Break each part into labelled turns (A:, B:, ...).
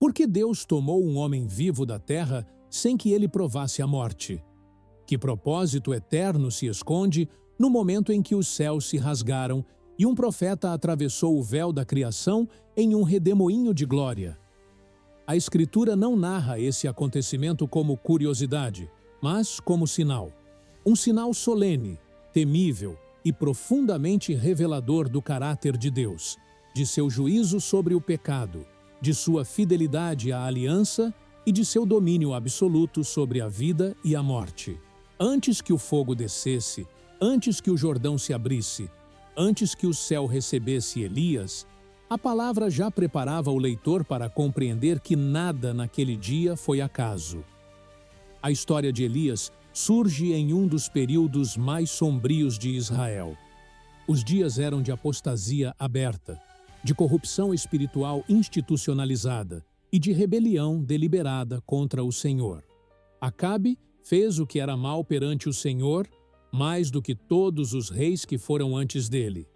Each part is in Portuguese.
A: Por que Deus tomou um homem vivo da terra sem que ele provasse a morte? Que propósito eterno se esconde no momento em que os céus se rasgaram e um profeta atravessou o véu da criação em um redemoinho de glória? A Escritura não narra esse acontecimento como curiosidade, mas como sinal. Um sinal solene, temível e profundamente revelador do caráter de Deus, de seu juízo sobre o pecado, de sua fidelidade à aliança e de seu domínio absoluto sobre a vida e a morte. Antes que o fogo descesse, antes que o Jordão se abrisse, antes que o céu recebesse Elias, a palavra já preparava o leitor para compreender que nada naquele dia foi acaso. A história de Elias surge em um dos períodos mais sombrios de Israel. Os dias eram de apostasia aberta, de corrupção espiritual institucionalizada e de rebelião deliberada contra o Senhor. Acabe fez o que era mal perante o Senhor, mais do que todos os reis que foram antes dele,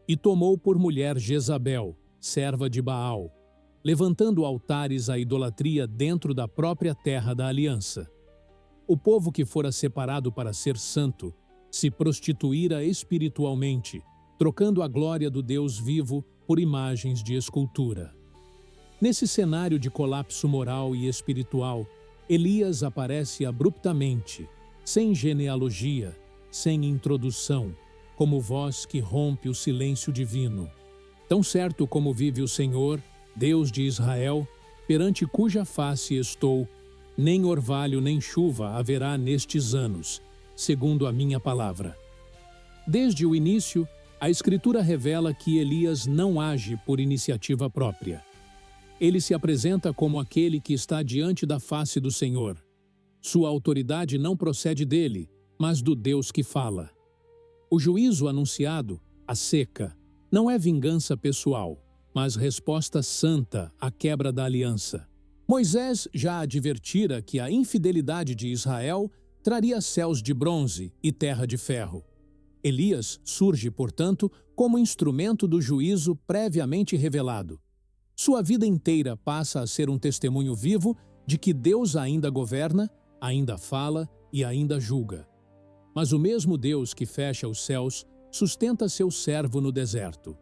A: e tomou por mulher Jezabel, serva de Baal, levantando altares à idolatria dentro da própria terra da aliança. O povo que fora separado para ser santo se prostituíra espiritualmente, trocando a glória do Deus vivo por imagens de escultura. Nesse cenário de colapso moral e espiritual, Elias aparece abruptamente, sem genealogia, sem introdução, como voz que rompe o silêncio divino. Tão certo como vive o Senhor, Deus de Israel, perante cuja face estou, nem orvalho nem chuva haverá nestes anos, segundo a minha palavra. Desde o início, a Escritura revela que Elias não age por iniciativa própria. Ele se apresenta como aquele que está diante da face do Senhor. Sua autoridade não procede dele, mas do Deus que fala. O juízo anunciado, a seca, não é vingança pessoal, mas resposta santa à quebra da aliança. Moisés já advertira que a infidelidade de Israel traria céus de bronze e terra de ferro. Elias surge, portanto, como instrumento do juízo previamente revelado. Sua vida inteira passa a ser um testemunho vivo de que Deus ainda governa, ainda fala e ainda julga. Mas o mesmo Deus que fecha os céus sustenta seu servo no deserto.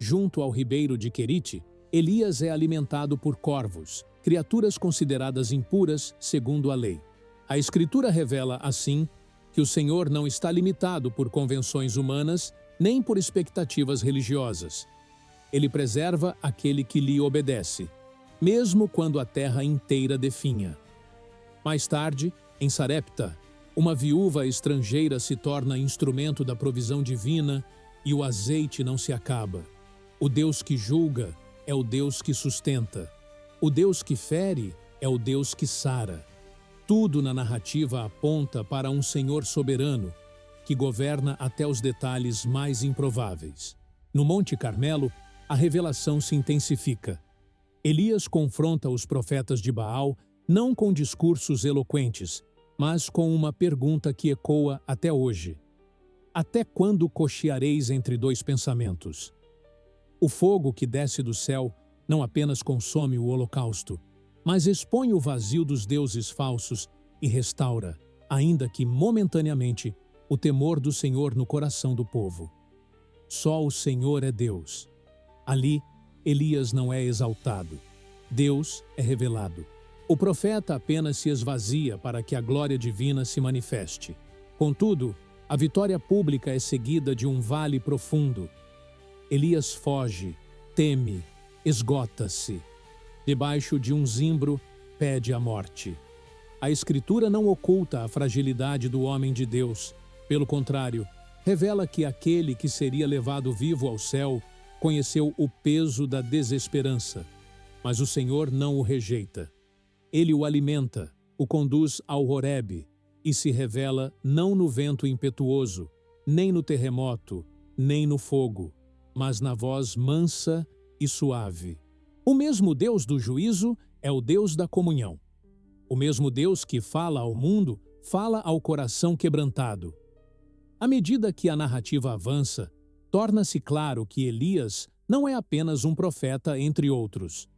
A: Junto ao ribeiro de Querite, Elias é alimentado por corvos, criaturas consideradas impuras segundo a lei. A Escritura revela, assim, que o Senhor não está limitado por convenções humanas nem por expectativas religiosas. Ele preserva aquele que lhe obedece, mesmo quando a terra inteira definha. Mais tarde, em Sarepta, uma viúva estrangeira se torna instrumento da provisão divina e o azeite não se acaba. O Deus que julga é o Deus que sustenta. O Deus que fere é o Deus que sara. Tudo na narrativa aponta para um Senhor soberano, que governa até os detalhes mais improváveis. No Monte Carmelo, a revelação se intensifica. Elias confronta os profetas de Baal não com discursos eloquentes, mas com uma pergunta que ecoa até hoje. Até quando cocheareis entre dois pensamentos? O fogo que desce do céu não apenas consome o holocausto, mas expõe o vazio dos deuses falsos e restaura, ainda que momentaneamente, o temor do Senhor no coração do povo. Só o Senhor é Deus. Ali, Elias não é exaltado. Deus é revelado. O profeta apenas se esvazia para que a glória divina se manifeste. Contudo, a vitória pública é seguida de um vale profundo. Elias foge, teme, esgota-se. Debaixo de um zimbro, pede a morte. A Escritura não oculta a fragilidade do homem de Deus. Pelo contrário, revela que aquele que seria levado vivo ao céu conheceu o peso da desesperança. Mas o Senhor não o rejeita. Ele o alimenta, o conduz ao Horebe e se revela não no vento impetuoso, nem no terremoto, nem no fogo, mas na voz mansa e suave. O mesmo Deus do juízo é o Deus da comunhão. O mesmo Deus que fala ao mundo, fala ao coração quebrantado. À medida que a narrativa avança, torna-se claro que Elias não é apenas um profeta entre outros.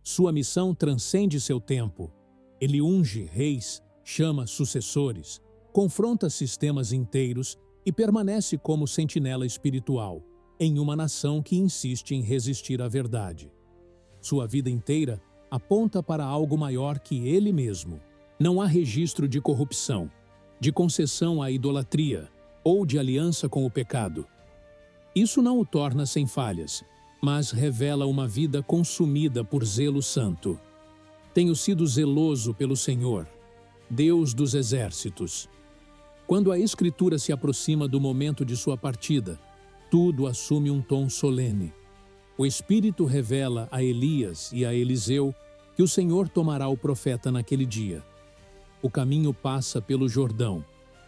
A: Sua missão transcende seu tempo. Ele unge reis, chama sucessores, confronta sistemas inteiros e permanece como sentinela espiritual em uma nação que insiste em resistir à verdade. Sua vida inteira aponta para algo maior que ele mesmo. Não há registro de corrupção, de concessão à idolatria ou de aliança com o pecado. Isso não o torna sem falhas, mas revela uma vida consumida por zelo santo. Tenho sido zeloso pelo Senhor, Deus dos exércitos. Quando a Escritura se aproxima do momento de sua partida, tudo assume um tom solene. O Espírito revela a Elias e a Eliseu que o Senhor tomará o profeta naquele dia. O caminho passa pelo Jordão,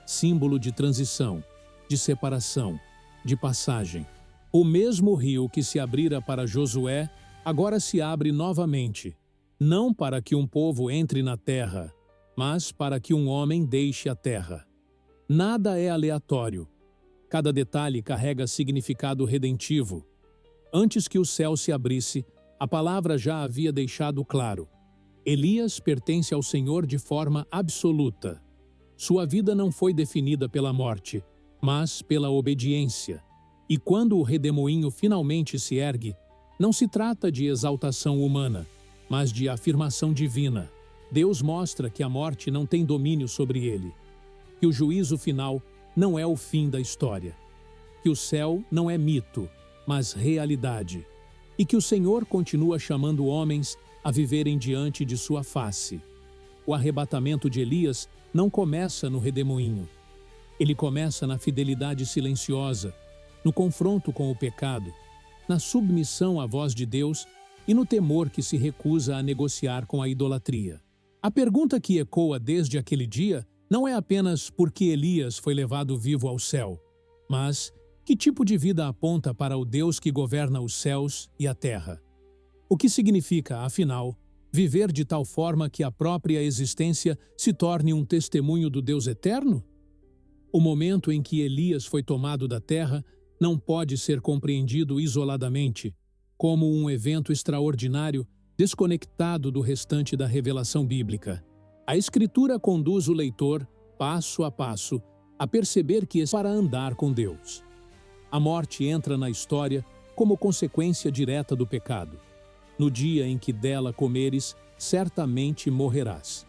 A: símbolo de transição, de separação, de passagem. O mesmo rio que se abrira para Josué, agora se abre novamente, não para que um povo entre na terra, mas para que um homem deixe a terra. Nada é aleatório. Cada detalhe carrega significado redentivo. Antes que o céu se abrisse, a palavra já havia deixado claro. Elias pertence ao Senhor de forma absoluta. Sua vida não foi definida pela morte, mas pela obediência. E quando o redemoinho finalmente se ergue, não se trata de exaltação humana, mas de afirmação divina. Deus mostra que a morte não tem domínio sobre ele, que o juízo final não é o fim da história, que o céu não é mito, mas realidade, e que o Senhor continua chamando homens a viverem diante de sua face. O arrebatamento de Elias não começa no redemoinho. Ele começa na fidelidade silenciosa, no confronto com o pecado, na submissão à voz de Deus e no temor que se recusa a negociar com a idolatria. A pergunta que ecoa desde aquele dia não é apenas por que Elias foi levado vivo ao céu, mas que tipo de vida aponta para o Deus que governa os céus e a terra? O que significa, afinal, viver de tal forma que a própria existência se torne um testemunho do Deus eterno? O momento em que Elias foi tomado da terra não pode ser compreendido isoladamente, como um evento extraordinário desconectado do restante da revelação bíblica. A Escritura conduz o leitor, passo a passo, a perceber que é para andar com Deus. A morte entra na história como consequência direta do pecado. No dia em que dela comeres, certamente morrerás.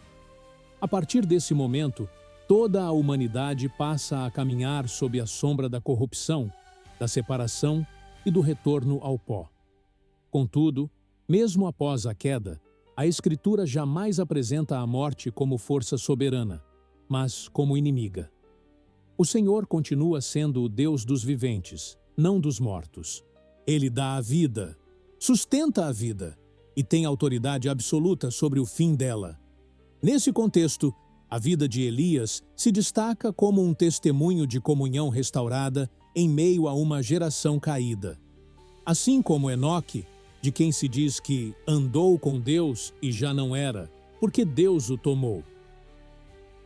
A: A partir desse momento, toda a humanidade passa a caminhar sob a sombra da corrupção, da separação e do retorno ao pó. Contudo, mesmo após a queda, a Escritura jamais apresenta a morte como força soberana, mas como inimiga. O Senhor continua sendo o Deus dos viventes, não dos mortos. Ele dá a vida, sustenta a vida e tem autoridade absoluta sobre o fim dela. Nesse contexto, a vida de Elias se destaca como um testemunho de comunhão restaurada em meio a uma geração caída. Assim como Enoque, de quem se diz que andou com Deus e já não era, porque Deus o tomou.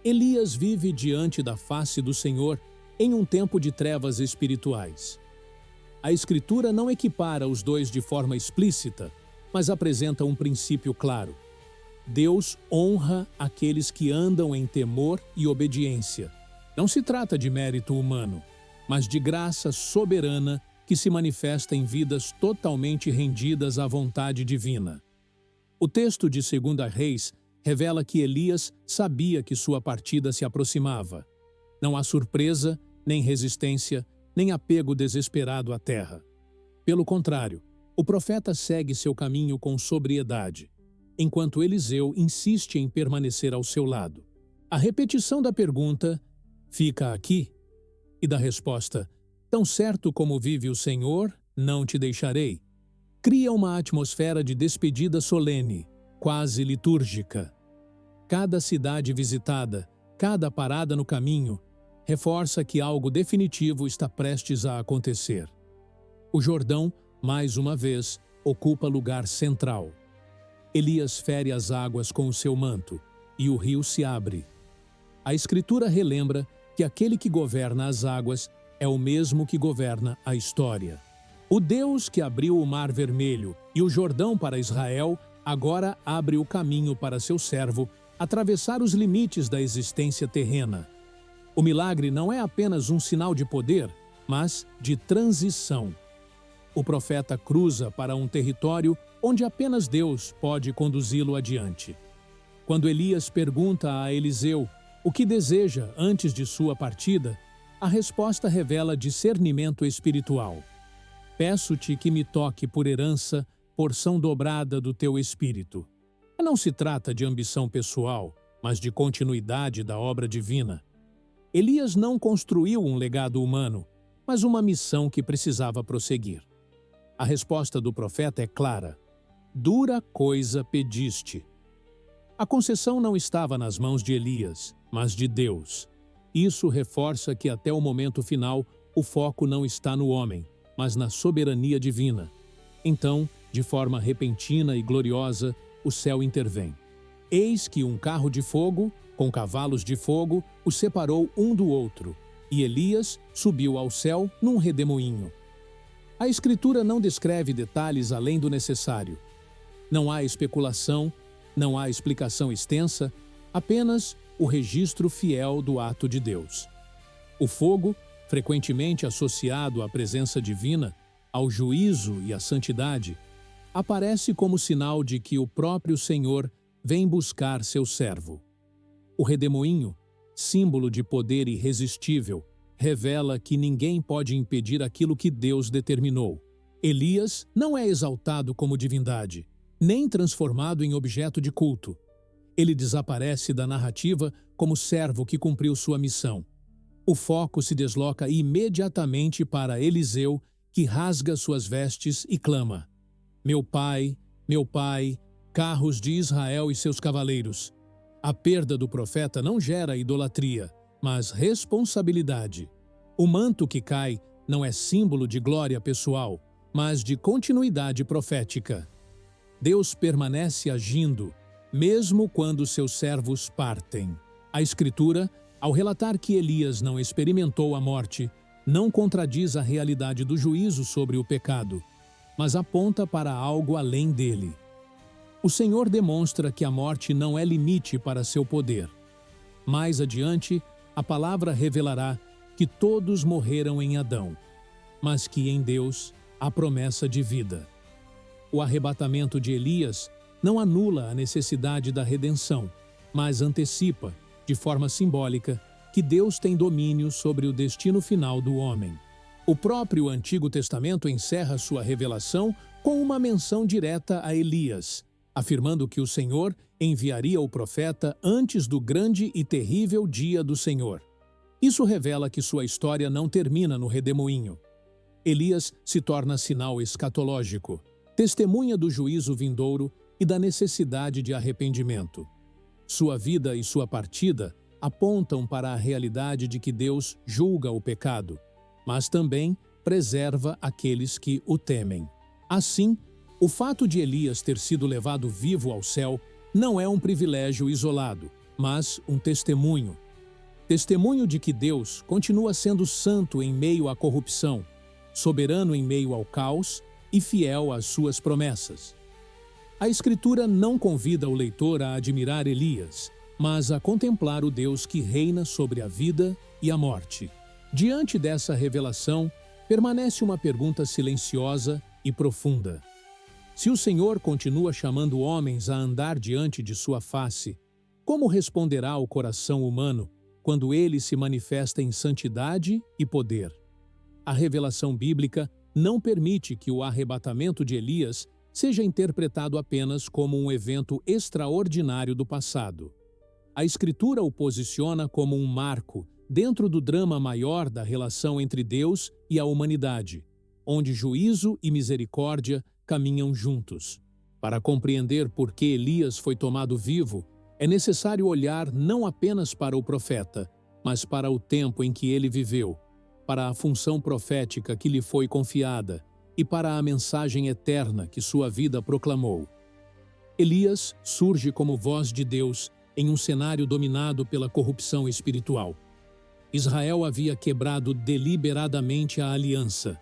A: Elias vive diante da face do Senhor em um tempo de trevas espirituais. A Escritura não equipara os dois de forma explícita, mas apresenta um princípio claro. Deus honra aqueles que andam em temor e obediência. Não se trata de mérito humano, mas de graça soberana que se manifesta em vidas totalmente rendidas à vontade divina. O texto de 2 Reis revela que Elias sabia que sua partida se aproximava. Não há surpresa, nem resistência, nem apego desesperado à terra. Pelo contrário, o profeta segue seu caminho com sobriedade, enquanto Eliseu insiste em permanecer ao seu lado. A repetição da pergunta, "Fica aqui?" e da resposta, "Tão certo como vive o Senhor, não te deixarei", cria uma atmosfera de despedida solene, quase litúrgica. Cada cidade visitada, cada parada no caminho, reforça que algo definitivo está prestes a acontecer. O Jordão, mais uma vez, ocupa lugar central. Elias fere as águas com o seu manto, e o rio se abre. A Escritura relembra que aquele que governa as águas é o mesmo que governa a história. O Deus que abriu o Mar Vermelho e o Jordão para Israel agora abre o caminho para seu servo atravessar os limites da existência terrena. O milagre não é apenas um sinal de poder, mas de transição. O profeta cruza para um território onde apenas Deus pode conduzi-lo adiante. Quando Elias pergunta a Eliseu o que deseja antes de sua partida, a resposta revela discernimento espiritual. Peço-te que me toque por herança, porção dobrada do teu espírito. Não se trata de ambição pessoal, mas de continuidade da obra divina. Elias não construiu um legado humano, mas uma missão que precisava prosseguir. A resposta do profeta é clara: dura coisa pediste. A concessão não estava nas mãos de Elias, mas de Deus. Isso reforça que até o momento final o foco não está no homem, mas na soberania divina. Então, de forma repentina e gloriosa, o céu intervém. Eis que um carro de fogo, com cavalos de fogo, os separou um do outro, e Elias subiu ao céu num redemoinho. A Escritura não descreve detalhes além do necessário. Não há especulação, não há explicação extensa, apenas o registro fiel do ato de Deus. O fogo, frequentemente associado à presença divina, ao juízo e à santidade, aparece como sinal de que o próprio Senhor vem buscar seu servo. O redemoinho, símbolo de poder irresistível, revela que ninguém pode impedir aquilo que Deus determinou. Elias não é exaltado como divindade, nem transformado em objeto de culto. Ele desaparece da narrativa como servo que cumpriu sua missão. O foco se desloca imediatamente para Eliseu, que rasga suas vestes e clama: meu pai, carros de Israel e seus cavaleiros. A perda do profeta não gera idolatria, mas responsabilidade. O manto que cai não é símbolo de glória pessoal, mas de continuidade profética. Deus permanece agindo, mesmo quando seus servos partem. A Escritura, ao relatar que Elias não experimentou a morte, não contradiz a realidade do juízo sobre o pecado, mas aponta para algo além dele. O Senhor demonstra que a morte não é limite para seu poder. Mais adiante, a palavra revelará que todos morreram em Adão, mas que em Deus há promessa de vida. O arrebatamento de Elias não anula a necessidade da redenção, mas antecipa, de forma simbólica, que Deus tem domínio sobre o destino final do homem. O próprio Antigo Testamento encerra sua revelação com uma menção direta a Elias, afirmando que o Senhor enviaria o profeta antes do grande e terrível dia do Senhor. Isso revela que sua história não termina no redemoinho. Elias se torna sinal escatológico, testemunha do juízo vindouro e da necessidade de arrependimento. Sua vida e sua partida apontam para a realidade de que Deus julga o pecado, mas também preserva aqueles que o temem. Assim, o fato de Elias ter sido levado vivo ao céu não é um privilégio isolado, mas um testemunho. Testemunho de que Deus continua sendo santo em meio à corrupção, soberano em meio ao caos e fiel às suas promessas. A Escritura não convida o leitor a admirar Elias, mas a contemplar o Deus que reina sobre a vida e a morte. Diante dessa revelação, permanece uma pergunta silenciosa e profunda. Se o Senhor continua chamando homens a andar diante de sua face, como responderá o coração humano quando ele se manifesta em santidade e poder? A revelação bíblica não permite que o arrebatamento de Elias seja interpretado apenas como um evento extraordinário do passado. A Escritura o posiciona como um marco dentro do drama maior da relação entre Deus e a humanidade, onde juízo e misericórdia caminham juntos. Para compreender por que Elias foi tomado vivo, é necessário olhar não apenas para o profeta, mas para o tempo em que ele viveu, para a função profética que lhe foi confiada e para a mensagem eterna que sua vida proclamou. Elias surge como voz de Deus em um cenário dominado pela corrupção espiritual. Israel havia quebrado deliberadamente a aliança.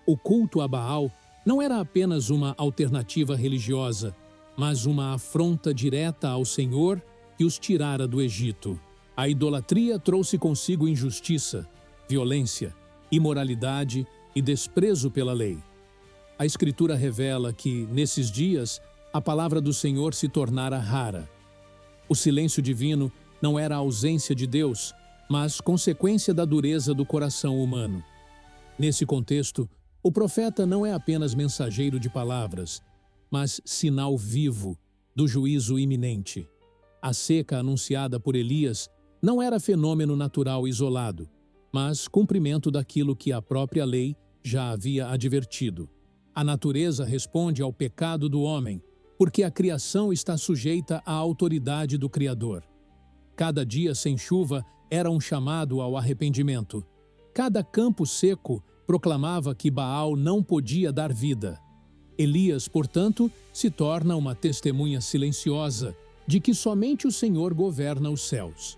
A: O culto a Baal não era apenas uma alternativa religiosa, mas uma afronta direta ao Senhor que os tirara do Egito. A idolatria trouxe consigo injustiça, violência, imoralidade e desprezo pela lei. A Escritura revela que, nesses dias, a palavra do Senhor se tornara rara. O silêncio divino não era a ausência de Deus, mas consequência da dureza do coração humano. Nesse contexto, o profeta não é apenas mensageiro de palavras, mas sinal vivo do juízo iminente. A seca anunciada por Elias não era fenômeno natural isolado, mas cumprimento daquilo que a própria lei já havia advertido. A natureza responde ao pecado do homem, porque a criação está sujeita à autoridade do Criador. Cada dia sem chuva era um chamado ao arrependimento. Cada campo seco proclamava que Baal não podia dar vida. Elias, portanto, se torna uma testemunha silenciosa de que somente o Senhor governa os céus.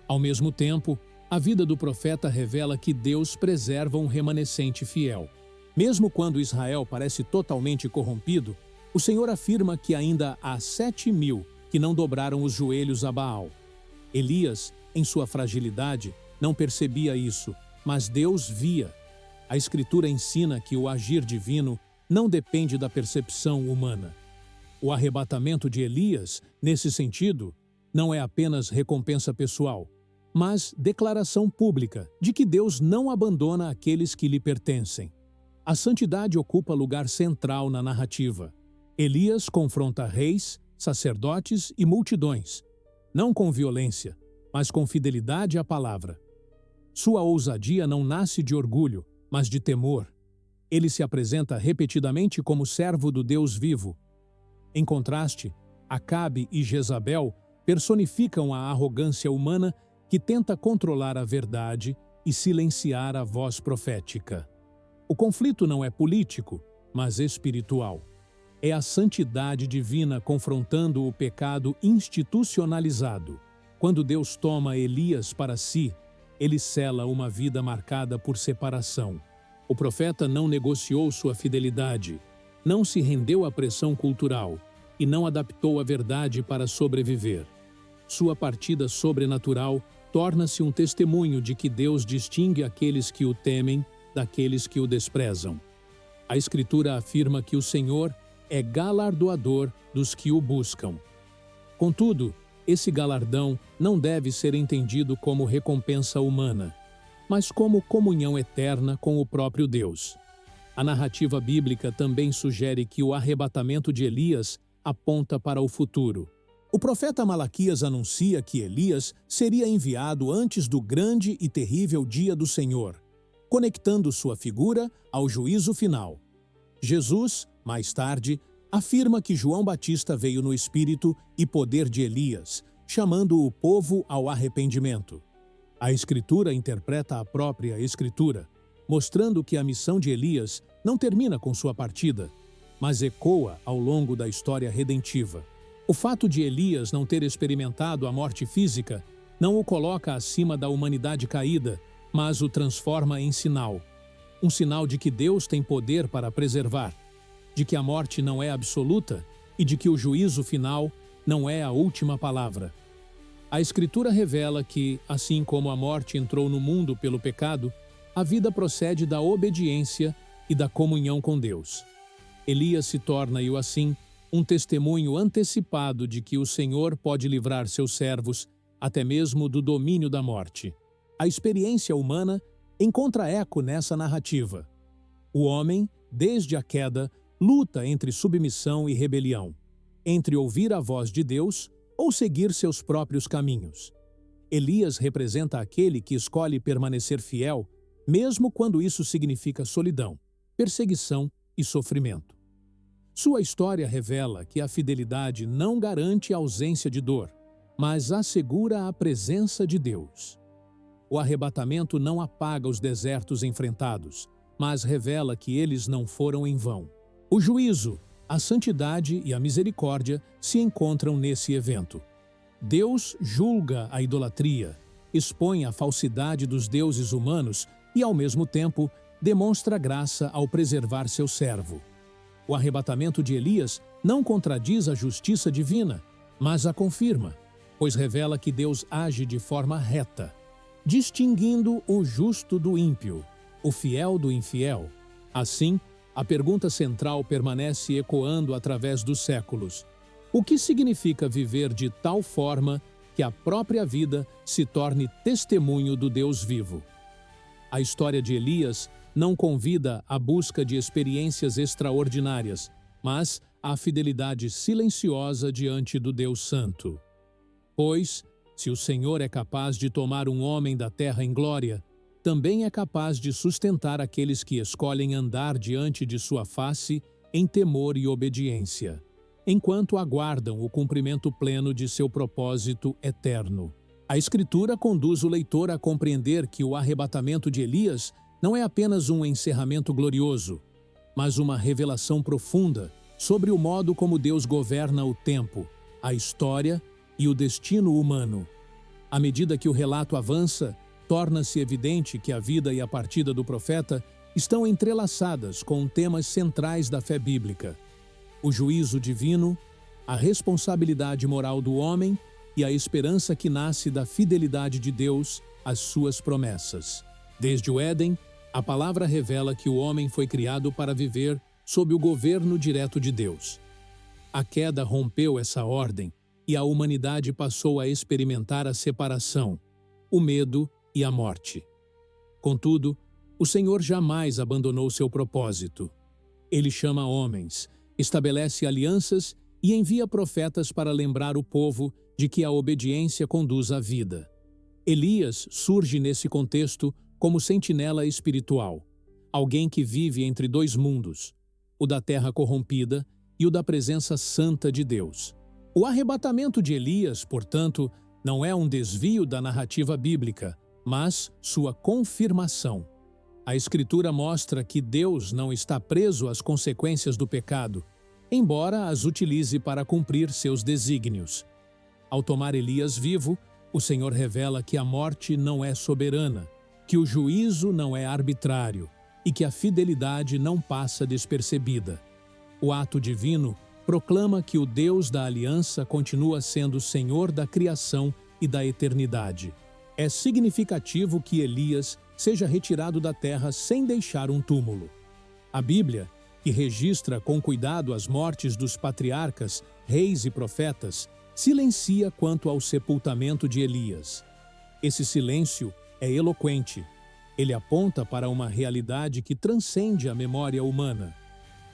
A: Ao mesmo tempo, a vida do profeta revela que Deus preserva um remanescente fiel. Mesmo quando Israel parece totalmente corrompido, o Senhor afirma que ainda há 7.000 que não dobraram os joelhos a Baal. Elias, em sua fragilidade, não percebia isso, mas Deus via. A Escritura ensina que o agir divino não depende da percepção humana. O arrebatamento de Elias, nesse sentido, não é apenas recompensa pessoal, mas declaração pública de que Deus não abandona aqueles que lhe pertencem. A santidade ocupa lugar central na narrativa. Elias confronta reis, sacerdotes e multidões, não com violência, mas com fidelidade à palavra. Sua ousadia não nasce de orgulho, mas de temor. Ele se apresenta repetidamente como servo do Deus vivo. Em contraste, Acabe e Jezabel personificam a arrogância humana que tenta controlar a verdade e silenciar a voz profética. O conflito não é político, mas espiritual. É a santidade divina confrontando o pecado institucionalizado. Quando Deus toma Elias para si, ele sela uma vida marcada por separação. O profeta não negociou sua fidelidade, não se rendeu à pressão cultural e não adaptou a verdade para sobreviver. Sua partida sobrenatural torna-se um testemunho de que Deus distingue aqueles que o temem daqueles que o desprezam. A Escritura afirma que o Senhor é galardoador dos que o buscam. Contudo, esse galardão não deve ser entendido como recompensa humana, mas como comunhão eterna com o próprio Deus. A narrativa bíblica também sugere que o arrebatamento de Elias aponta para o futuro. O profeta Malaquias anuncia que Elias seria enviado antes do grande e terrível dia do Senhor, conectando sua figura ao juízo final. Jesus, mais tarde, afirma que João Batista veio no espírito e poder de Elias, chamando o povo ao arrependimento. A Escritura interpreta a própria Escritura, mostrando que a missão de Elias não termina com sua partida, mas ecoa ao longo da história redentiva. O fato de Elias não ter experimentado a morte física não o coloca acima da humanidade caída, mas o transforma em sinal. Um sinal de que Deus tem poder para preservar, de que a morte não é absoluta e de que o juízo final não é a última palavra. A Escritura revela que, assim como a morte entrou no mundo pelo pecado, a vida procede da obediência e da comunhão com Deus. Elias se torna, e assim, um testemunho antecipado de que o Senhor pode livrar seus servos até mesmo do domínio da morte. A experiência humana encontra eco nessa narrativa. O homem, desde a queda, luta entre submissão e rebelião, entre ouvir a voz de Deus ou seguir seus próprios caminhos. Elias representa aquele que escolhe permanecer fiel, mesmo quando isso significa solidão, perseguição e sofrimento. Sua história revela que a fidelidade não garante a ausência de dor, mas assegura a presença de Deus. O arrebatamento não apaga os desertos enfrentados, mas revela que eles não foram em vão. O juízo, a santidade e a misericórdia se encontram nesse evento. Deus julga a idolatria, expõe a falsidade dos deuses humanos e, ao mesmo tempo, demonstra graça ao preservar seu servo. O arrebatamento de Elias não contradiz a justiça divina, mas a confirma, pois revela que Deus age de forma reta, distinguindo o justo do ímpio, o fiel do infiel. Assim, a pergunta central permanece ecoando através dos séculos: o que significa viver de tal forma que a própria vida se torne testemunho do Deus vivo? A história de Elias não convida à busca de experiências extraordinárias, mas à fidelidade silenciosa diante do Deus Santo. Pois, se o Senhor é capaz de tomar um homem da terra em glória, também é capaz de sustentar aqueles que escolhem andar diante de sua face em temor e obediência, enquanto aguardam o cumprimento pleno de seu propósito eterno. A Escritura conduz o leitor a compreender que o arrebatamento de Elias não é apenas um encerramento glorioso, mas uma revelação profunda sobre o modo como Deus governa o tempo, a história e o destino humano. À medida que o relato avança, torna-se evidente que a vida e a partida do profeta estão entrelaçadas com temas centrais da fé bíblica: o juízo divino, a responsabilidade moral do homem e a esperança que nasce da fidelidade de Deus às suas promessas. Desde o Éden, a palavra revela que o homem foi criado para viver sob o governo direto de Deus. A queda rompeu essa ordem e a humanidade passou a experimentar a separação, o medo e a morte. Contudo, o Senhor jamais abandonou seu propósito. Ele chama homens, estabelece alianças e envia profetas para lembrar o povo de que a obediência conduz à vida. Elias surge nesse contexto como sentinela espiritual, alguém que vive entre dois mundos, o da terra corrompida e o da presença santa de Deus. O arrebatamento de Elias, portanto, não é um desvio da narrativa bíblica, mas sua confirmação. A Escritura mostra que Deus não está preso às consequências do pecado, embora as utilize para cumprir seus desígnios. Ao tomar Elias vivo, o Senhor revela que a morte não é soberana, que o juízo não é arbitrário e que a fidelidade não passa despercebida. O ato divino proclama que o Deus da aliança continua sendo Senhor da criação e da eternidade. É significativo que Elias seja retirado da terra sem deixar um túmulo. A Bíblia, que registra com cuidado as mortes dos patriarcas, reis e profetas, silencia quanto ao sepultamento de Elias. Esse silêncio é eloquente. Ele aponta para uma realidade que transcende a memória humana.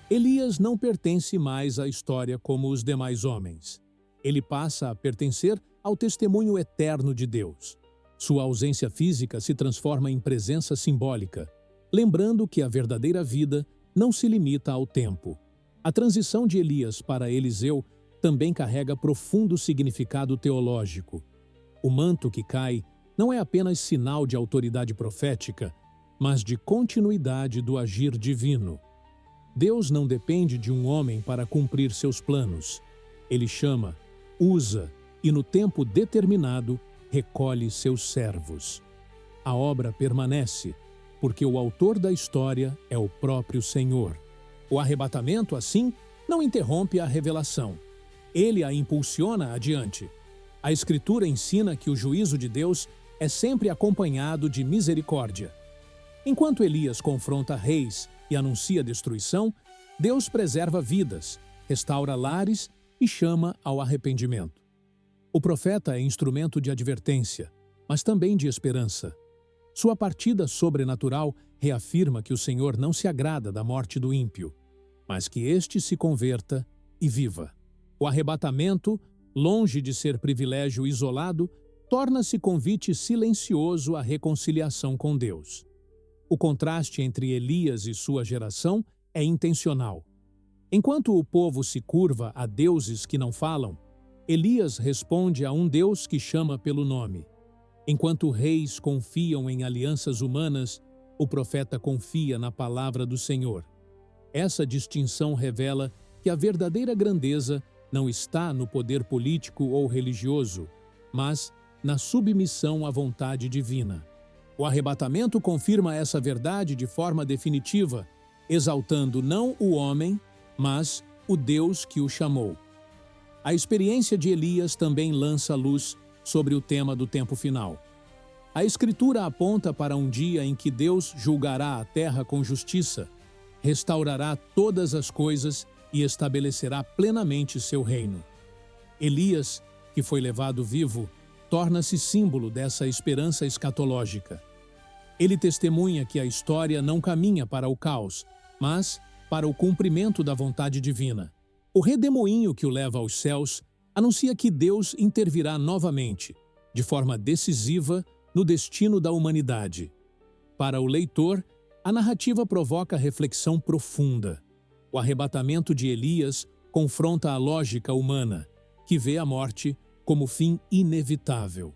A: Elias não pertence mais à história como os demais homens. Ele passa a pertencer ao testemunho eterno de Deus. Sua ausência física se transforma em presença simbólica, lembrando que a verdadeira vida não se limita ao tempo. A transição de Elias para Eliseu também carrega profundo significado teológico. O manto que cai não é apenas sinal de autoridade profética, mas de continuidade do agir divino. Deus não depende de um homem para cumprir seus planos. Ele chama, usa e, no tempo determinado, recolhe seus servos. A obra permanece, porque o autor da história é o próprio Senhor. O arrebatamento, assim, não interrompe a revelação. Ele a impulsiona adiante. A Escritura ensina que o juízo de Deus é sempre acompanhado de misericórdia. Enquanto Elias confronta reis e anuncia destruição, Deus preserva vidas, restaura lares e chama ao arrependimento. O profeta é instrumento de advertência, mas também de esperança. Sua partida sobrenatural reafirma que o Senhor não se agrada da morte do ímpio, mas que este se converta e viva. O arrebatamento, longe de ser privilégio isolado, torna-se convite silencioso à reconciliação com Deus. O contraste entre Elias e sua geração é intencional. Enquanto o povo se curva a deuses que não falam, Elias responde a um Deus que chama pelo nome. Enquanto reis confiam em alianças humanas, o profeta confia na palavra do Senhor. Essa distinção revela que a verdadeira grandeza não está no poder político ou religioso, mas na submissão à vontade divina. O arrebatamento confirma essa verdade de forma definitiva, exaltando não o homem, mas o Deus que o chamou. A experiência de Elias também lança luz sobre o tema do tempo final. A Escritura aponta para um dia em que Deus julgará a terra com justiça, restaurará todas as coisas e estabelecerá plenamente seu reino. Elias, que foi levado vivo, torna-se símbolo dessa esperança escatológica. Ele testemunha que a história não caminha para o caos, mas para o cumprimento da vontade divina. O redemoinho que o leva aos céus anuncia que Deus intervirá novamente, de forma decisiva, no destino da humanidade. Para o leitor, a narrativa provoca reflexão profunda. O arrebatamento de Elias confronta a lógica humana, que vê a morte como fim inevitável.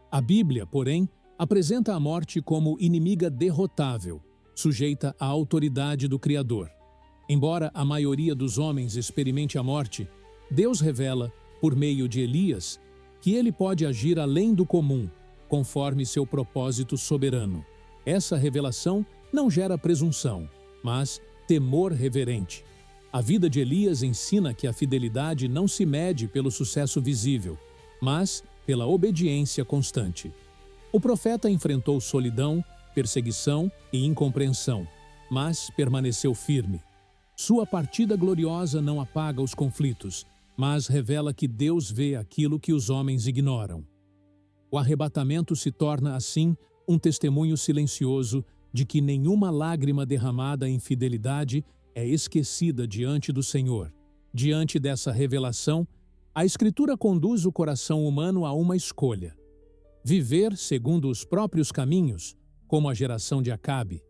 A: A Bíblia, porém, apresenta a morte como inimiga derrotável, sujeita à autoridade do Criador. Embora a maioria dos homens experimente a morte, Deus revela, por meio de Elias, que ele pode agir além do comum, conforme seu propósito soberano. Essa revelação não gera presunção, mas temor reverente. A vida de Elias ensina que a fidelidade não se mede pelo sucesso visível, mas pela obediência constante. O profeta enfrentou solidão, perseguição e incompreensão, mas permaneceu firme. Sua partida gloriosa não apaga os conflitos, mas revela que Deus vê aquilo que os homens ignoram. O arrebatamento se torna, assim, um testemunho silencioso de que nenhuma lágrima derramada em fidelidade é esquecida diante do Senhor. Diante dessa revelação, a Escritura conduz o coração humano a uma escolha: viver segundo os próprios caminhos, como a geração de Acabe,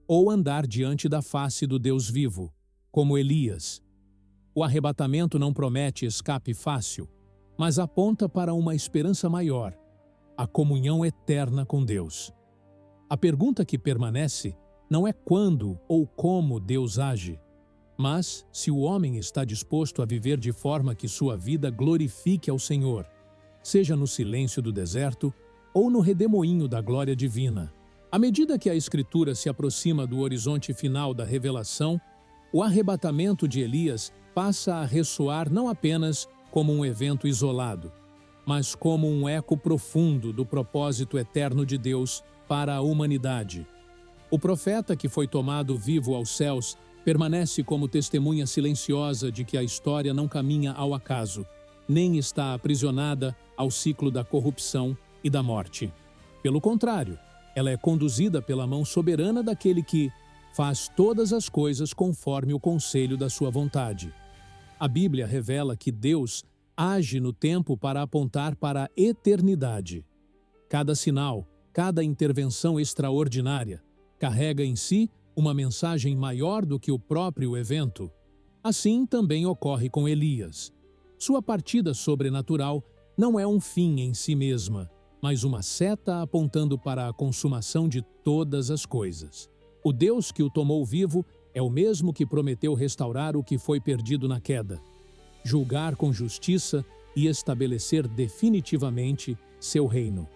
A: ou andar diante da face do Deus vivo, como Elias. O arrebatamento não promete escape fácil, mas aponta para uma esperança maior: a comunhão eterna com Deus. A pergunta que permanece não é quando ou como Deus age, mas se o homem está disposto a viver de forma que sua vida glorifique ao Senhor, seja no silêncio do deserto ou no redemoinho da glória divina. À medida que a Escritura se aproxima do horizonte final da revelação, o arrebatamento de Elias passa a ressoar não apenas como um evento isolado, mas como um eco profundo do propósito eterno de Deus para a humanidade. O profeta que foi tomado vivo aos céus permanece como testemunha silenciosa de que a história não caminha ao acaso, nem está aprisionada ao ciclo da corrupção e da morte. Pelo contrário, ela é conduzida pela mão soberana daquele que faz todas as coisas conforme o conselho da sua vontade. A Bíblia revela que Deus age no tempo para apontar para a eternidade. Cada sinal, cada intervenção extraordinária, carrega em si uma mensagem maior do que o próprio evento. Assim também ocorre com Elias. Sua partida sobrenatural não é um fim em si mesma, mas uma seta apontando para a consumação de todas as coisas. O Deus que o tomou vivo é o mesmo que prometeu restaurar o que foi perdido na queda, julgar com justiça e estabelecer definitivamente seu reino.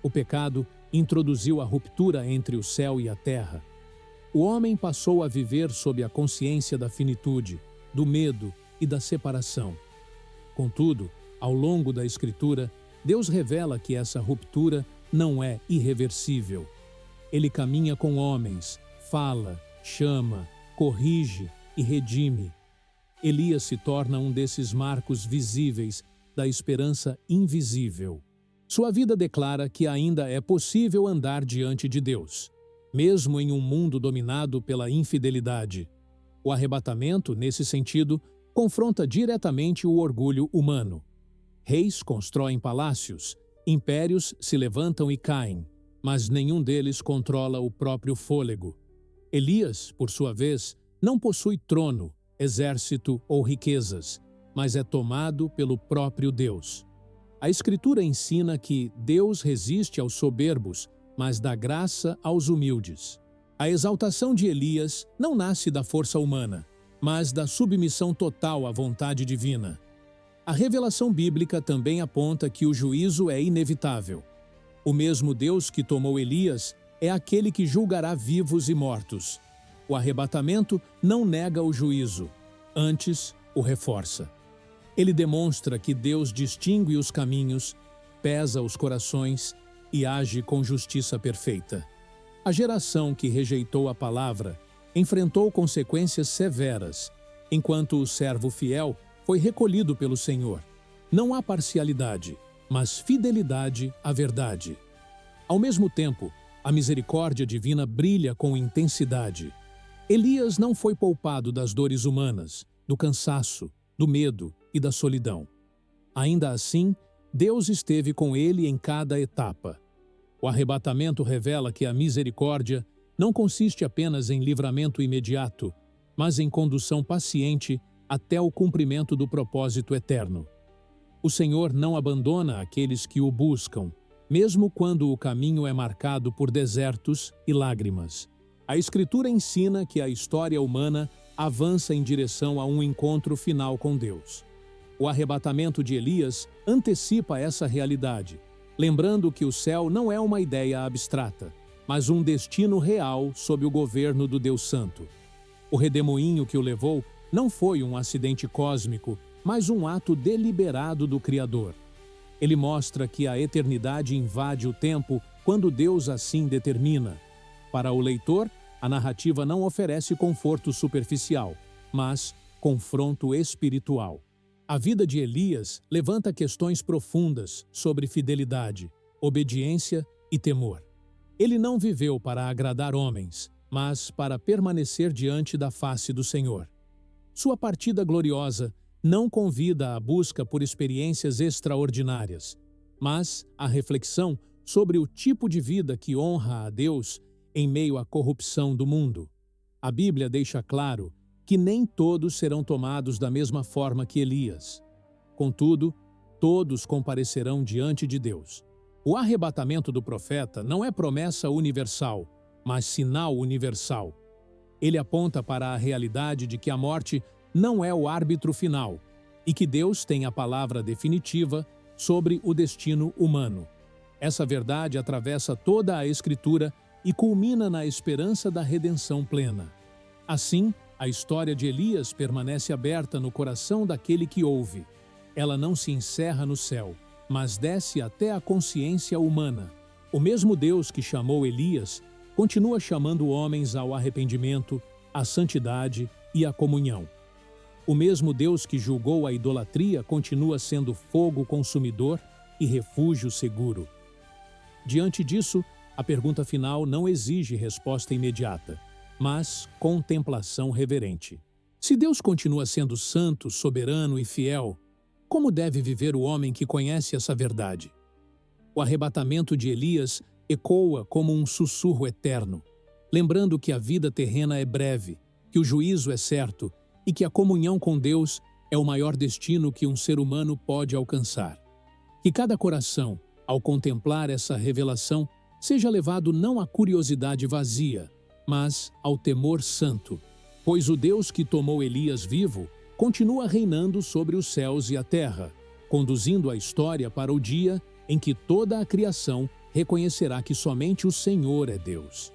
A: O pecado introduziu a ruptura entre o céu e a terra. O homem passou a viver sob a consciência da finitude, do medo e da separação. Contudo, ao longo da Escritura, Deus revela que essa ruptura não é irreversível. Ele caminha com homens, fala, chama, corrige e redime. Elias se torna um desses marcos visíveis da esperança invisível. Sua vida declara que ainda é possível andar diante de Deus, mesmo em um mundo dominado pela infidelidade. O arrebatamento, nesse sentido, confronta diretamente o orgulho humano. Reis constroem palácios, impérios se levantam e caem, mas nenhum deles controla o próprio fôlego. Elias, por sua vez, não possui trono, exército ou riquezas, mas é tomado pelo próprio Deus. A Escritura ensina que Deus resiste aos soberbos, mas dá graça aos humildes. A exaltação de Elias não nasce da força humana, mas da submissão total à vontade divina. A revelação bíblica também aponta que o juízo é inevitável. O mesmo Deus que tomou Elias é aquele que julgará vivos e mortos. O arrebatamento não nega o juízo, Antes, o reforça. Ele demonstra que Deus distingue os caminhos, pesa os corações e age com justiça perfeita. A geração que rejeitou a palavra enfrentou consequências severas, enquanto o servo fiel foi recolhido pelo Senhor. Não há parcialidade, mas fidelidade à verdade. Ao mesmo tempo, a misericórdia divina brilha com intensidade. Elias não foi poupado das dores humanas, do cansaço, do medo e da solidão. Ainda assim, Deus esteve com ele em cada etapa. O arrebatamento revela que a misericórdia não consiste apenas em livramento imediato, mas em condução paciente até o cumprimento do propósito eterno. O Senhor não abandona aqueles que o buscam, mesmo quando o caminho é marcado por desertos e lágrimas. A Escritura ensina que a história humana avança em direção a um encontro final com Deus. O arrebatamento de Elias antecipa essa realidade, lembrando que o céu não é uma ideia abstrata, mas um destino real sob o governo do Deus Santo. O redemoinho que o levou não foi um acidente cósmico, mas um ato deliberado do Criador. Ele mostra que a eternidade invade o tempo quando Deus assim determina. Para o leitor, a narrativa não oferece conforto superficial, mas confronto espiritual. A vida de Elias levanta questões profundas sobre fidelidade, obediência e temor. Ele não viveu para agradar homens, mas para permanecer diante da face do Senhor. Sua partida gloriosa não convida à busca por experiências extraordinárias, mas à reflexão sobre o tipo de vida que honra a Deus em meio à corrupção do mundo. A Bíblia deixa claro que nem todos serão tomados da mesma forma que Elias. Contudo, todos comparecerão diante de Deus. O arrebatamento do profeta não é promessa universal, mas sinal universal. Ele aponta para a realidade de que a morte não é o árbitro final e que Deus tem a palavra definitiva sobre o destino humano. Essa verdade atravessa toda a Escritura e culmina na esperança da redenção plena. Assim, a história de Elias permanece aberta no coração daquele que ouve. Ela não se encerra no céu, mas desce até a consciência humana. O mesmo Deus que chamou Elias continua chamando homens ao arrependimento, à santidade e à comunhão. O mesmo Deus que julgou a idolatria continua sendo fogo consumidor e refúgio seguro. Diante disso, a pergunta final não exige resposta imediata, mas contemplação reverente. Se Deus continua sendo santo, soberano e fiel, como deve viver o homem que conhece essa verdade? O arrebatamento de Elias ecoa como um sussurro eterno, lembrando que a vida terrena é breve, que o juízo é certo e que a comunhão com Deus é o maior destino que um ser humano pode alcançar. Que cada coração, ao contemplar essa revelação, seja levado não à curiosidade vazia, mas ao temor santo, pois o Deus que tomou Elias vivo continua reinando sobre os céus e a terra, conduzindo a história para o dia em que toda a criação reconhecerá que somente o Senhor é Deus.